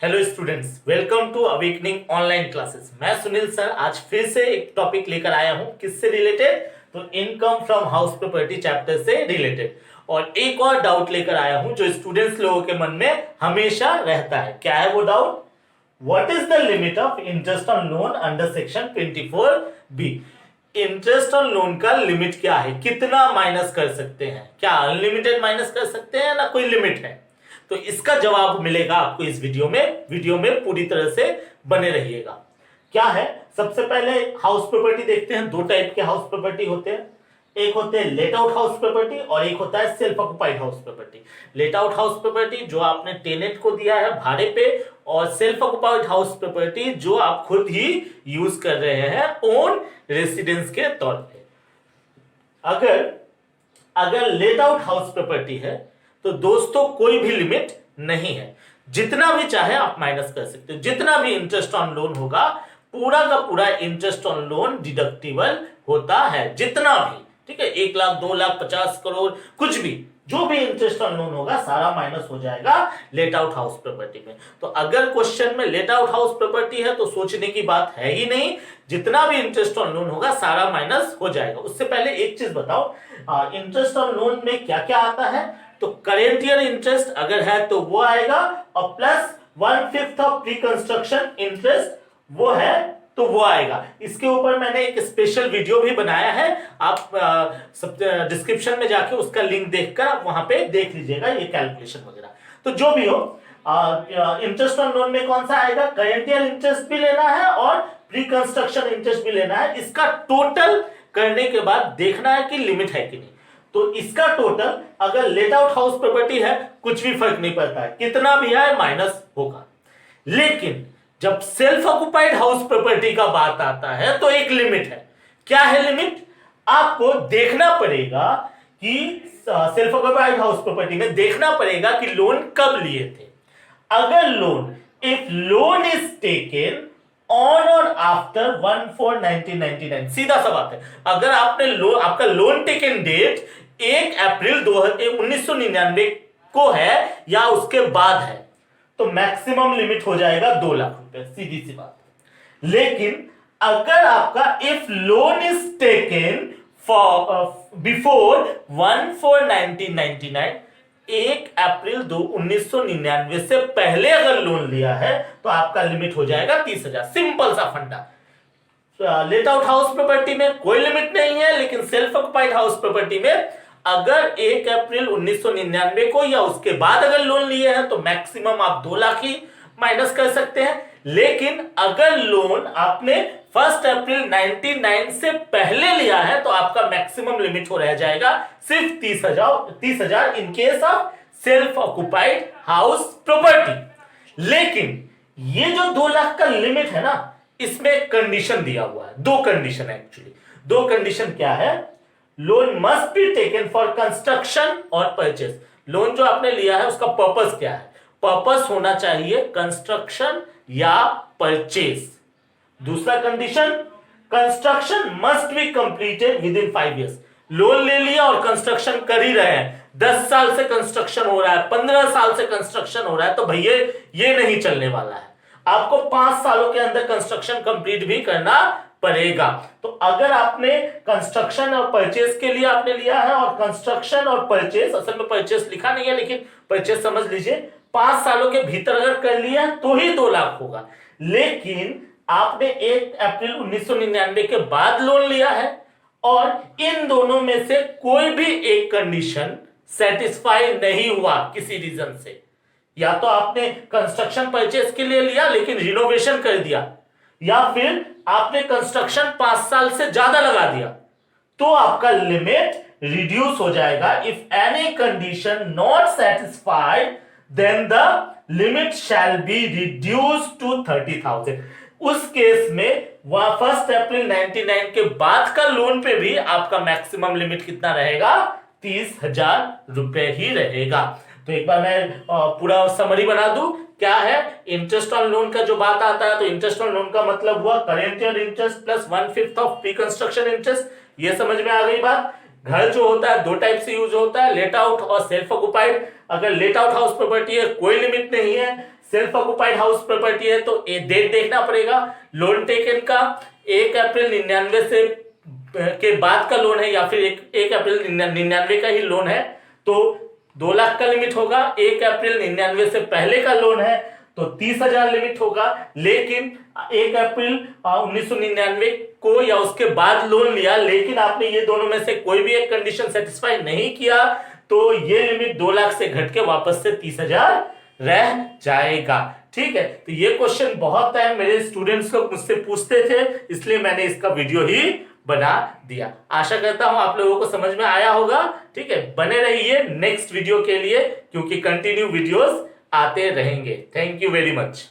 Hello students, welcome to awakening online classes. मैं Sunil sir आज फिर से एक टॉपिक लेकर आया हूं। किससे रिलेटेड? तो income from house property chapter से रिलेटेड। और एक और डाउट लेकर आया हूं जो स्टूडेंट्स लोगों के मन में हमेशा रहता है। क्या है वो doubt? What is the limit of interest on loan under section 24B? Interest on loan का लिमिट क्या है? कितना माइनस कर सकते हैं? क्या अनलिमिटेड माइनस कर सकते हैं ना कोई लिमिट है? तो इसका जवाब मिलेगा आपको इस वीडियो में पूरी तरह से बने रहिएगा। क्या है? सबसे पहले हाउस प्रॉपर्टी देखते हैं। दो टाइप के हाउस प्रॉपर्टी होते हैं। एक होते हैं लेट आउट हाउस प्रॉपर्टी और एक होता है self occupied house property. Let out house property जो आपने टेनेंट को दिया है भाड़े पे, और सेल्फ ऑक्युपाइड हाउस प्रॉपर्टी जो आप खुद ही यूज कर रहे हैं ओन रेसिडेंस के तौर पे। अगर लेट आउट हाउस प्रॉपर्टी है तो दोस्तों कोई भी लिमिट नहीं है। जितना भी चाहे आप माइनस कर सकते हो। जितना भी इंटरेस्ट ऑन लोन होगा पूरा का पूरा इंटरेस्ट ऑन लोन डिडक्टिबल होता है। जितना भी, ठीक है, 1 लाख 2 लाख 50 करोड़ कुछ भी, जो भी इंटरेस्ट ऑन लोन होगा सारा माइनस हो जाएगा लेट आउट हाउस प्रॉपर्टी में। तो अगर क्वेश्चन में लेट आउट हाउस प्रॉपर्टी है तो सोचने की बात है ही नहीं। जितना भी इंटरेस्ट ऑन लोन होगा सारा माइनस हो जाएगा। उससे पहले एक चीज बताओ, इंटरेस्ट ऑन लोन में क्या क्या आता है? तो करेंट ईयर इंटरेस्ट अगर है तो वो आएगा, और plus 1/5 of pre construction interest वो है तो वो आएगा। इसके ऊपर मैंने एक स्पेशल वीडियो भी बनाया है, आप डिस्क्रिप्शन में जाके उसका लिंक देखकर आप वहां पे देख लीजिएगा ये कैलकुलेशन वगैरह। तो जो भी हो, इंटरेस्ट ऑन लोन में कौन सा आएगा? करेंट ईयर इंटरेस्ट भी लेना है और प्री कंस्ट्रक्शन इंटरेस्ट भी लेना है। इसका टोटल करने के बाद देखना है कि लिमिट है कि नहीं। तो इसका टोटल अगर लेट आउट हाउस प्रॉपर्टी है कुछ भी फर्क नहीं पड़ता है, कितना भी है माइनस होगा। लेकिन जब सेल्फ ऑक्युपाइड हाउस प्रॉपर्टी का बात आता है तो एक लिमिट है। क्या है लिमिट? आपको देखना पड़ेगा कि सेल्फ ऑक्युपाइड हाउस प्रॉपर्टी में देखना पड़ेगा कि लोन कब लिए थे। अगर loan, if loan is taken on और आफ्टर 1/4/1999, सीधा सा बात है। अगर आपका लोन टेकन डेट 1 अप्रैल 1999 को है या उसके बाद है तो मैक्सिमम लिमिट हो जाएगा 2 लाख रुपए, सीधी सी बात। लेकिन अगर आपका if loan is taken before 1/4/1999, 1 अप्रैल 1999 से पहले अगर लोन लिया है तो आपका लिमिट हो जाएगा 30,000। सिंपल सा फंडा। लेट आउट हाउस प्रॉपर्टी में कोई लिमिट नहीं है, लेकिन सेल्फ ऑक्युपाइड हाउस प्रॉपर्टी में अगर 1 अप्रैल 1999 को या उसके बाद अगर लोन लिए हैं तो मैक्सिमम आप 2 लाख ही माइनस कर सकते हैं। लेकिन अगर लोन आपने 1 अप्रैल 1999 से पहले लिया है तो आपका मैक्सिमम लिमिट हो रह जाएगा सिर्फ 30,000 in case of self occupied house property. लेकिन ये जो 2 लाख का लिमिट है ना, इसमें एक कंडीशन दिया हुआ है। 2 कंडीशन है एक्चुअली। 2 कंडीशन क्या है? Loan must be taken for construction और परचेज। लोन जो आपने लिया है उसका पर्पस क्या है? पर्पस होना चाहिए कंस्ट्रक्शन या परचेज। दूसरा condition, construction must be completed with in 5 years। Loan ले लिया और कंस्ट्रक्शन कर ही रहे हैं, 10 साल से कंस्ट्रक्शन हो रहा है, 15 साल से कंस्ट्रक्शन हो रहा है, तो भैया ये नहीं चलने वाला है। आपको 5 सालों के अंदर कंस्ट्रक्शन कंप्लीट भी करना पड़ेगा। तो अगर आपने कंस्ट्रक्शन और परचेज के लिए आपने लिया है, और कंस्ट्रक्शन और परचेज, असल में परचेज लिखा नहीं है लेकिन परचेज समझ लीजिए, 5 सालों के भीतर अगर कर लिया तो ही 2 लाख होगा। लेकिन आपने 1 अप्रैल 1999 के बाद लोन लिया है और इन दोनों में से कोई भी एक कंडीशन सेटिस्फाई नहीं हुआ किसी रीजन से, या तो आपने कंस्ट्रक्शन परचेज के लिए लिया लेकिन रिनोवेशन कर दिया, या फिर आपने कंस्ट्रक्शन 5 साल से ज्यादा लगा दिया, तो आपका लिमिट रिड्यूस हो जाएगा। If any condition not satisfied then the limit shall be reduce to 30,000। उस केस में 1 अप्रैल 1999 के बाद का लोन पे भी आपका मैक्सिमम लिमिट कितना रहेगा? 30,000 रुपए ही रहेगा। तो एक बार मैं पूरा समरी बना दूं। क्या है इंटरेस्ट ऑन लोन का जो बात आता है? तो इंटरेस्ट ऑन लोन का मतलब हुआ current year interest plus 1/5 of pre construction interest. ये समझ में आ गई बात। घर जो होता है 2 टाइप से यूज होता है, लेट आउट और सेल्फ ऑक्युपाइड। अगर लेट आउट हाउस प्रॉपर्टी है कोई लिमिट नहीं है, सेल्फ ऑक्युपाइड हाउस प्रॉपर्टी है तो डेट देखना पड़ेगा। लोन टेकन का 1 अप्रैल 99 से के बाद का लोन है या फिर 1 अप्रैल 99 का ही लोन है तो 2 लाख का लिमिट होगा। 1 अप्रैल 99 से पहले का लोन है तो 30,000 लिमिट होगा। लेकिन 1 अप्रैल 1999 को या उसके बाद लोन लिया लेकिन आपने ये दोनों में से कोई भी एक कंडीशन सेटिस्फाई नहीं किया तो ये लिमिट 2 लाख से घट के वापस से 30,000 रह जाएगा। ठीक है, तो ये क्वेश्चन बहुत टाइम मेरे स्टूडेंट्स लोग मुझसे पूछते थे, इसलिए मैंने इसका वीडियो ही बना दिया। आशा करता हूं आप लोगों को समझ में आया होगा। ठीक है, बने रहिए नेक्स्ट वीडियो के लिए क्योंकि कंटिन्यू वीडियोस आते रहेंगे। Thank you very much.